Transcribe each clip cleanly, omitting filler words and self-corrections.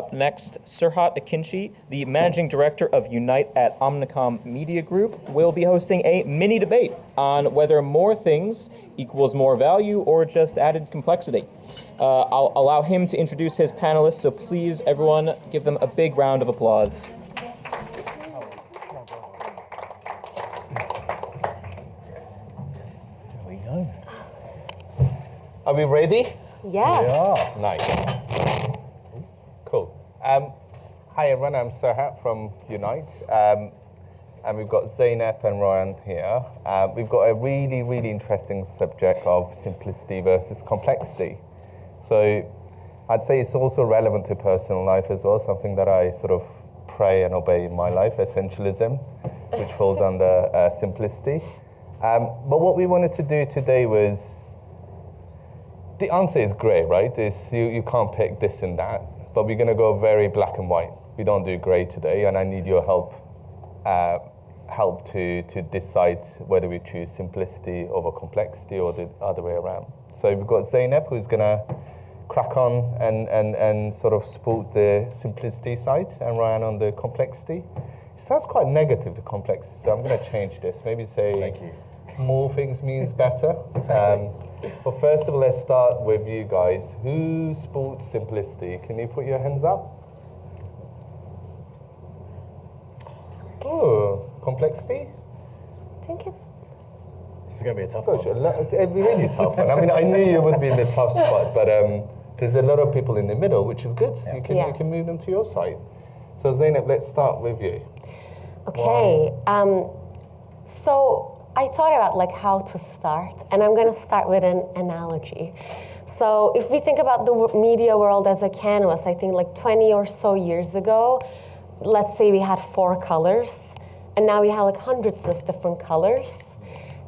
up next, Serhat Ekinci, the Managing Director of Unite at Omnicom Media Group, will be hosting a mini debate on whether more things equals more value or just added complexity. I'll allow him to introduce his panelists, so please, everyone, give them a big round of applause. Here we go. Are we ready? Yes. We are. Nice. Cool. Hi everyone, I'm Serhat from Unite. And we've got Zeynep and Rohan here. We've got a really, really interesting subject of simplicity versus complexity. So I'd say it's also relevant to personal life as well, something that I sort of pray and obey in my life, essentialism, which falls under simplicity. But what we wanted to do today was, the answer is grey, right? You can't pick this and that, but we're going to go very black and white. We don't do grey today, and I need your help to decide whether we choose simplicity over complexity or the other way around. So we've got Zeynep, who's going to crack on and sort of support the simplicity side, and Rohan on the complexity. It sounds quite negative, the complexity, so I'm going to change this. Maybe say Thank you. More things means better. Exactly. But first of all, let's start with you guys. Who supports simplicity? Can you put your hands up? Oh, complexity? Think it. It's going to be a tough Gosh, one. it'd be really tough. And I mean, I knew you would be in the tough spot, but there's a lot of people in the middle, which is good. Yeah. You can move them to your side. So Zeynep, let's start with you. Okay. So I thought about like how to start, and I'm going to start with an analogy. So if we think about the media world as a canvas, I think like 20 or so years ago, let's say we had 4 colors, and now we have like hundreds of different colors.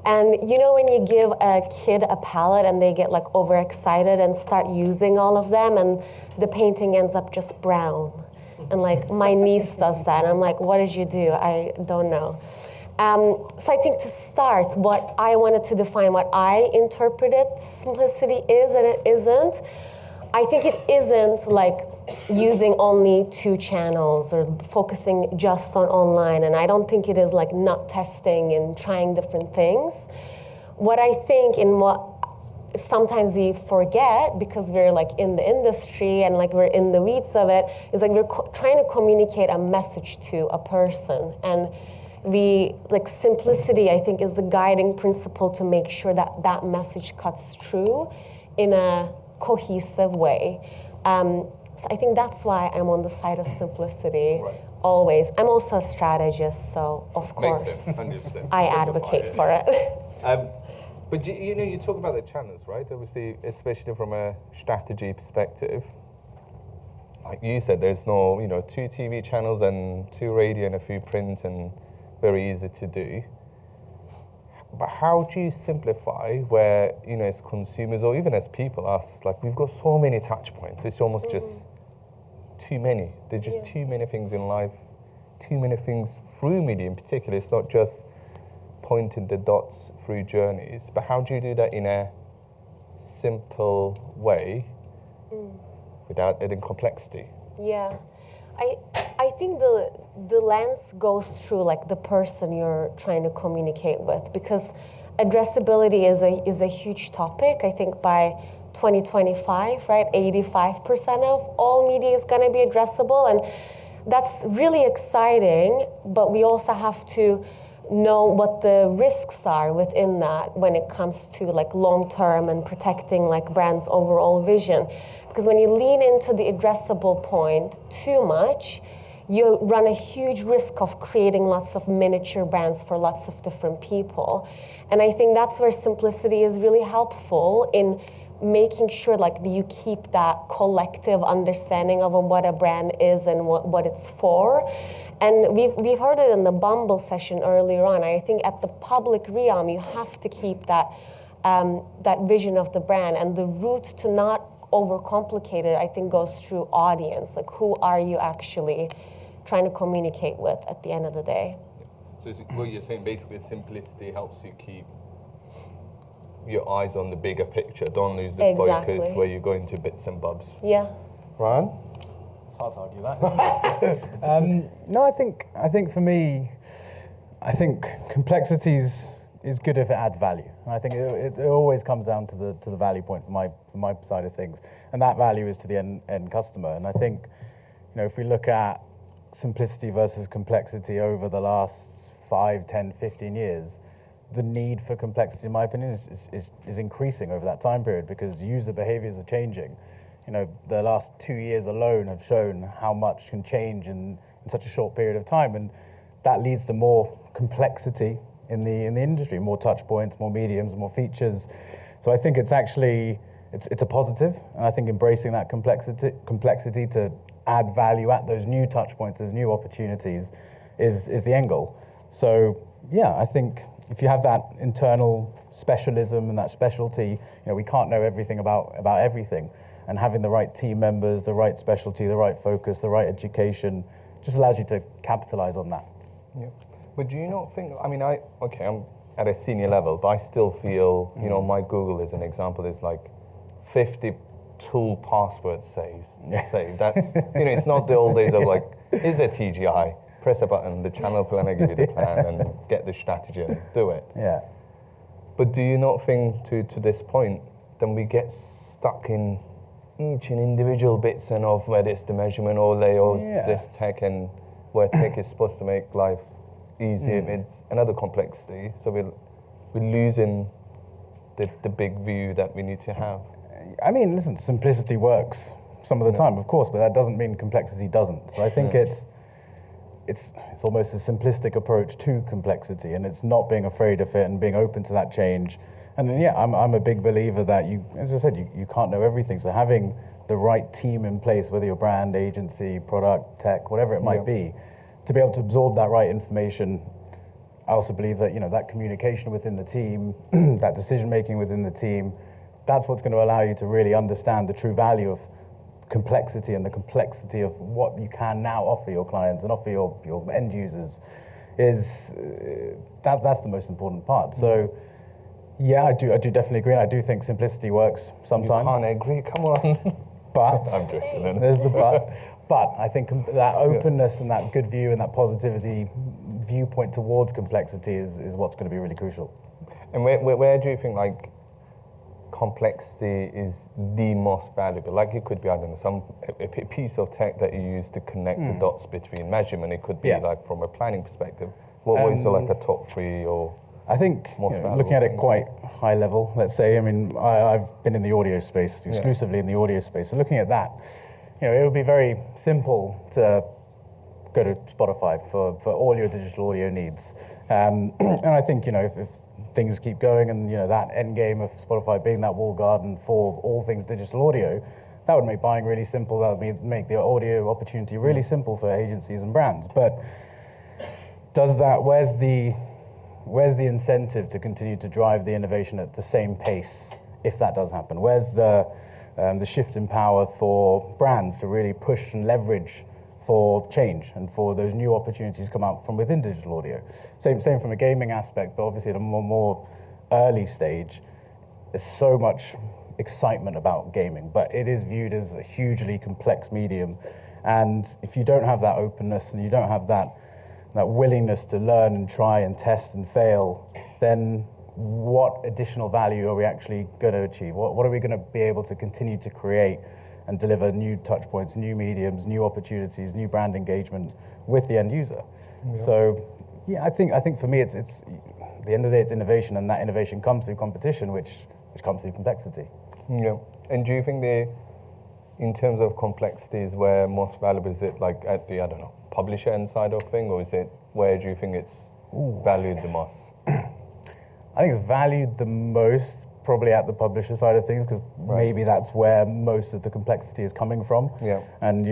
And you know when you give a kid a palette and they get like overexcited and start using all of them, and the painting ends up just brown. And like my niece does that, and I'm like, what did you do? I don't know. So I think to start, what I wanted to define what I interpreted simplicity is and it isn't. I think it isn't like using only 2 channels or focusing just on online, and I don't think it is like not testing and trying different things. What I think in what sometimes we forget, because we're like in the industry and like we're in the weeds of it, is like we're trying to communicate a message to a person, and simplicity, I think, is the guiding principle to make sure that that message cuts through in a cohesive way. So I think that's why I'm on the side of simplicity, right. Always. I'm also a strategist, so of course, Makes sense, 100%. I advocate for it. But you talk about the channels, right? Obviously, especially from a strategy perspective. Like you said, there's no, 2 TV channels and 2 radio and a few print, and very easy to do. But how do you simplify where, as consumers or even as people, us, like we've got so many touch points. It's almost just too many. There's just too many things in life, too many things through media in particular. It's not just pointing the dots through journeys, but how do you do that in a simple way without adding complexity? Yeah, I think the lens goes through like the person you're trying to communicate with, because addressability is a huge topic. I think by 2025, right, 85% of all media is going to be addressable, and that's really exciting. But we also have to know what the risks are within that when it comes to like long term and protecting like brands' overall vision. Because when you lean into the addressable point too much, you run a huge risk of creating lots of miniature brands for lots of different people. And I think that's where simplicity is really helpful in making sure like you keep that collective understanding of what a brand is and what it's for. And we've heard it in the Bumble session earlier on. I think at the public realm, you have to keep that vision of the brand, and the route to not overcomplicate it, I think, goes through audience. Like, who are you actually trying to communicate with at the end of the day? So what you're saying, basically, simplicity helps you keep your eyes on the bigger picture. Don't lose the focus where you go into bits and bobs. Yeah. Rohan? hard to argue that, isn't it? No, I think for me, I think complexity is good if it adds value. And I think it always comes down to the value point from my side of things. And that value is to the end customer. And I think, if we look at simplicity versus complexity over the last 5, 10, 15 years, the need for complexity, in my opinion, is increasing over that time period because user behaviors are changing. The last 2 years alone have shown how much can change in such a short period of time, and that leads to more complexity in the industry, more touch points, more mediums, more features. So I think it's actually it's a positive, and I think embracing that complexity to add value at those new touch points, those new opportunities, is the end goal. So yeah, I think if you have that internal specialism and that specialty, we can't know everything about everything. And having the right team members, the right specialty, the right focus, the right education, just allows you to capitalize on that. Yeah. But do you not think, I'm at a senior level, but I still feel, my Google as an example is like 50 tool passwords saved. That's, it's not the old days of like, is a TGI, press a button, the channel planner give you the plan and get the strategy and do it. Yeah. But do you not think to this point, then we get stuck in each and individual bits and of whether it's the measurement overlay or this tech, and where tech is supposed to make life easier, it's another complexity. So we're losing the big view that we need to have. I mean, listen, simplicity works some of the time, of course, but that doesn't mean complexity doesn't. So I think it's almost a simplistic approach to complexity, and it's not being afraid of it and being open to that change. And then, I'm a big believer that as I said, you can't know everything. So having the right team in place, whether you're brand, agency, product, tech, whatever it might be, to be able to absorb that right information. I also believe that, that communication within the team, that decision-making within the team, that's what's going to allow you to really understand the true value of complexity and the complexity of what you can now offer your clients and offer your end users. That's the most important part. So, yeah, I do definitely agree. I do think simplicity works sometimes. You can't agree, come on. But I'm joking. There's the but. But I think that openness and that good view and that positivity viewpoint towards complexity is what's going to be really crucial. And where do you think like complexity is the most valuable? Like it could be, I don't know, a piece of tech that you use to connect the dots between measurement. It could be like from a planning perspective. What was like a top 3 or? I think looking at it quite high level, let's say, I've been in the audio space, exclusively in the audio space. So looking at that, it would be very simple to go to Spotify for all your digital audio needs. And I think, if things keep going and, that end game of Spotify being that walled garden for all things digital audio, that would make buying really simple. That would make the audio opportunity really simple for agencies and brands. But where's the incentive to continue to drive the innovation at the same pace if that does happen? Where's the shift in power for brands to really push and leverage for change and for those new opportunities come out from within digital audio? Same from a gaming aspect, but obviously at a more early stage, there's so much excitement about gaming, but it is viewed as a hugely complex medium. And if you don't have that openness and you don't have that willingness to learn and try and test and fail, then what additional value are we actually going to achieve? What are we going to be able to continue to create and deliver new touch points, new mediums, new opportunities, new brand engagement with the end user? Yeah. So, I think for me, it's at the end of the day, it's innovation, and that innovation comes through competition, which comes through complexity. Yeah. And do you think in terms of complexity, is where most valuable, is it like at the, publisher end side of thing, or is it where do you think it's valued the most? I think it's valued the most probably at the publisher side of things, because maybe that's where most of the complexity is coming from. Yeah. And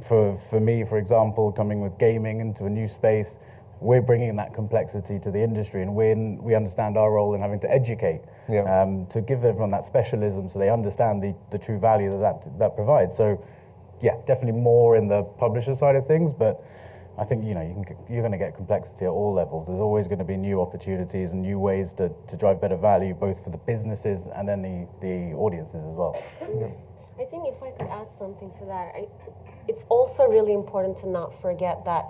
for me, for example, coming with gaming into a new space, we're bringing that complexity to the industry, and we understand our role in having to educate, to give everyone that specialism so they understand the true value that provides. So, definitely more in the publisher side of things, but I think you're going to get complexity at all levels. There's always going to be new opportunities and new ways to drive better value, both for the businesses and then the audiences as well. I think if I could add something to that, it's also really important to not forget that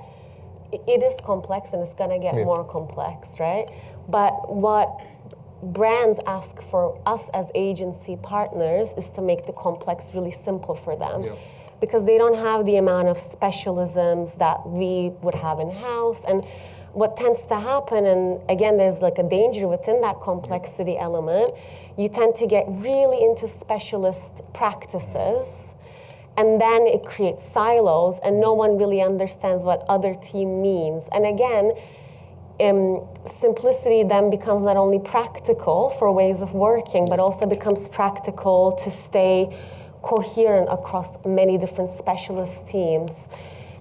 it is complex and it's gonna get more complex, right? But what brands ask for us as agency partners is to make the complex really simple for them. Yeah. Because they don't have the amount of specialisms that we would have in-house. And what tends to happen, and again, there's like a danger within that complexity element, you tend to get really into specialist practices, and then it creates silos, and no one really understands what other team means. And again, simplicity then becomes not only practical for ways of working, but also becomes practical to stay coherent across many different specialist teams,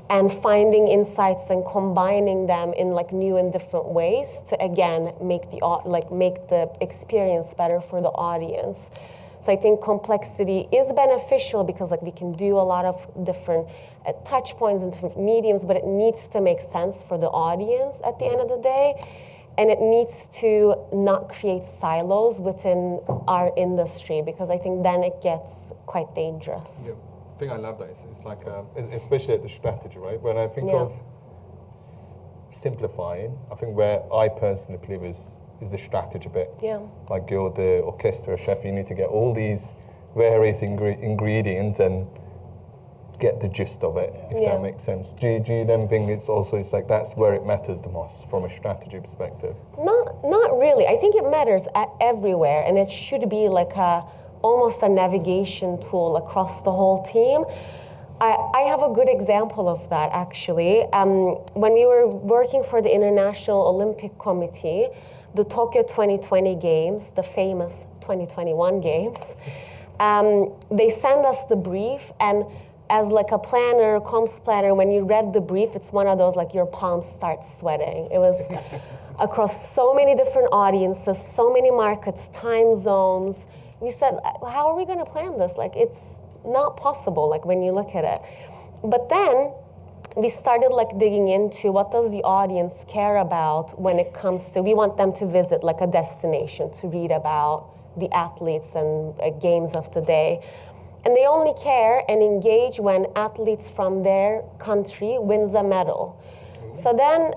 and finding insights and combining them in like new and different ways to again make the experience better for the audience. So I think complexity is beneficial because like we can do a lot of different touch points and different mediums, but it needs to make sense for the audience at the end of the day. And it needs to not create silos within our industry, because I think then it gets quite dangerous. Yeah. I think I love that. It's like, especially at the strategy, right? When I think of simplifying, I think where I personally believe is the strategy bit. Yeah. Like you're the orchestra chef, you need to get all these various ingredients and get the gist of it, if that makes sense. Do you then think it's like that's where it matters the most from a strategy perspective? Not really. I think it matters everywhere, and it should be like almost a navigation tool across the whole team. I have a good example of that actually. When we were working for the International Olympic Committee, the Tokyo 2020 Games, the famous 2021 Games, they send us the brief, and as like a planner, comms planner, when you read the brief, it's one of those like your palms start sweating. It was across so many different audiences, so many markets, time zones. We said, how are we gonna plan this? Like it's not possible, like when you look at it. But then we started like digging into what does the audience care about when it comes to, we want them to visit like a destination to read about the athletes and games of the day. And they only care and engage when athletes from their country wins a medal. So then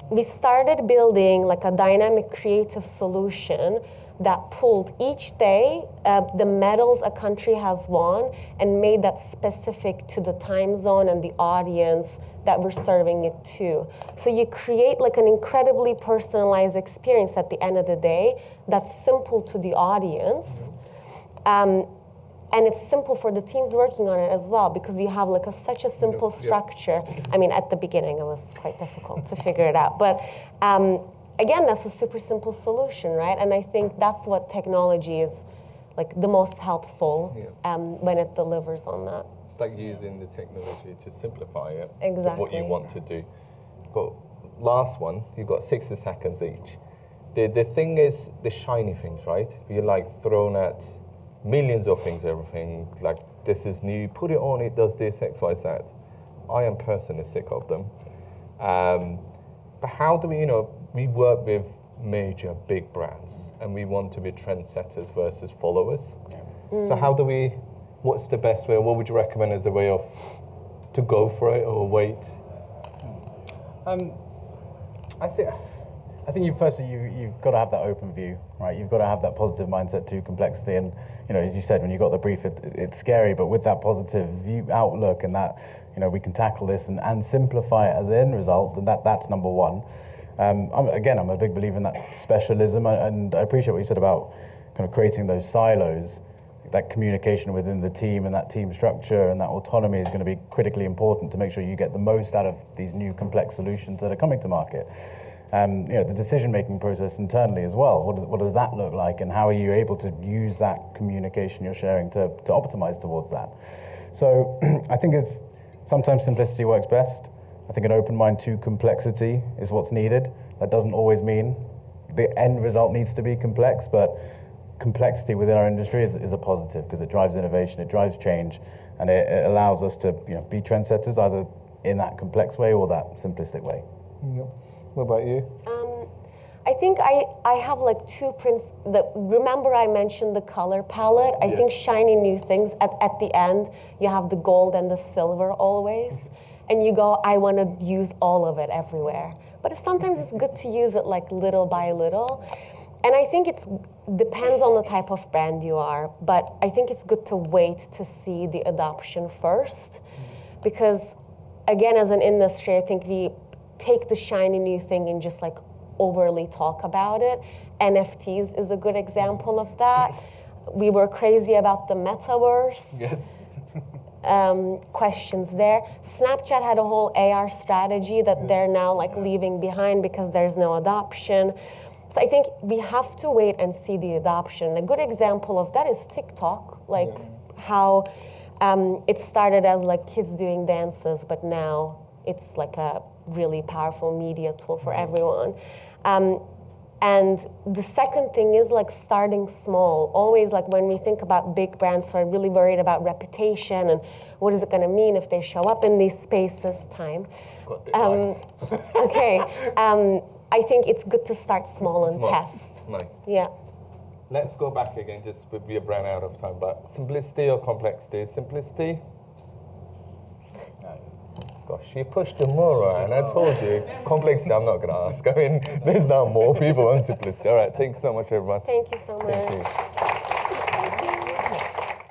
we started building like a dynamic creative solution that pulled each day the medals a country has won and made that specific to the time zone and the audience that we're serving it to. So you create like an incredibly personalized experience at the end of the day that's simple to the audience. And it's simple for the teams working on it as well, because you have like such a simple structure. I mean, at the beginning it was quite difficult to figure it out. But again, that's a super simple solution, right? And I think that's what technology is like the most helpful when it delivers on that. It's like using the technology to simplify it Exactly. to what you want to do. But last one, you've got 60 seconds each. The thing is the shiny things, right? You're like thrown at millions of things, everything, like this is new, put it on, it does this, X, Y, Z. I am personally sick of them. But how do we, we work with major big brands and we want to be trendsetters versus followers. So how do we, what's the best way, what would you recommend as a way of to go for it or wait? I think you've got to have that open view, right? You've got to have that positive mindset to complexity, and as you said, when you got the brief, it's scary, but with that positive view outlook and that, we can tackle this and simplify it as an end result, then that's number one. I'm a big believer in that specialism, and I appreciate what you said about kind of creating those silos. That communication within the team and that team structure and that autonomy is going to be critically important to make sure you get the most out of these new complex solutions that are coming to market. The decision-making process internally as well. What does that look like, and how are you able to use that communication you're sharing to optimize towards that? So I think it's sometimes simplicity works best. I think an open mind to complexity is what's needed. That doesn't always mean the end result needs to be complex, but complexity within our industry is a positive because it drives innovation, it drives change, and it allows us to be trendsetters either in that complex way or that simplistic way. Yeah. What about you? I think I have like two prints. Remember I mentioned the color palette? I think shiny new things, at the end, you have the gold and the silver always. And you go, I want to use all of it everywhere. But sometimes it's good to use it like little by little. And I think it depends on the type of brand you are, but I think it's good to wait to see the adoption first. Because again, as an industry, I think we take the shiny new thing and just like overly talk about it. NFTs is a good example of that. We were crazy about the metaverse. Yes. Questions there. Snapchat had a whole AR strategy that they're now like leaving behind because there's no adoption. So I think we have to wait and see the adoption. A good example of that is TikTok, like how it started as like kids doing dances, but now it's like a really powerful media tool for everyone. And the second thing is like starting small. Always like when we think about big brands, so I'm really worried about reputation and what is it going to mean if they show up in these spaces. Got the advice. Okay. I think it's good to start small and test. Nice. Yeah. Let's go back again, just we have ran out of time, but simplicity or complexity? Simplicity? Gosh, you pushed him more, Rohan. I told you. Complexity, I'm not going to ask. I mean, there's now more people on simplicity. All right, thanks so much, everyone. Thank you so much. Thank you.